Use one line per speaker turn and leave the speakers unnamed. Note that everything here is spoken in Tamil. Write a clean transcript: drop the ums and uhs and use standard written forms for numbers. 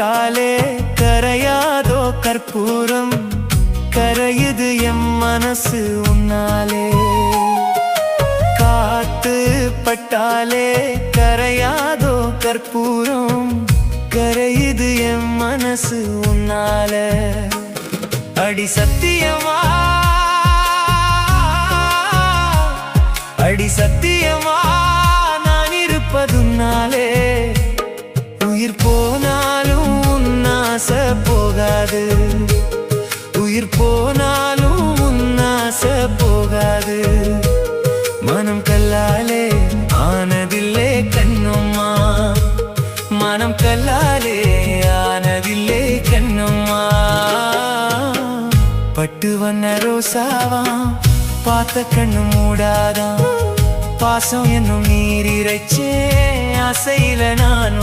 பட்டாலே கரையாதோ கற்பூரம் கரையுது எம் மனசு உன்னாலே காத்து பட்டாலே கரையாதோ கற்பூரம் கரையுது எம் மனசு உன்னால அடி சத்தியமா அடி சத்தியமா நான் இருப்பதுன்னாலே உயிர் போனாலும் உன்னாச போகாது உயிர் போனாலும் உன்னாச போகாது மனம் கல்லாலே ஆனதில்லே கண்ணும்மா மனம் கல்லாலே ஆனதில்லே கண்ணும்மா பட்டு வண்ண ரோசாவா பார்த்த கண்ணு மூடாதான் பாசம் என்னும் நீர் இறைச்சே ஆசையில நான்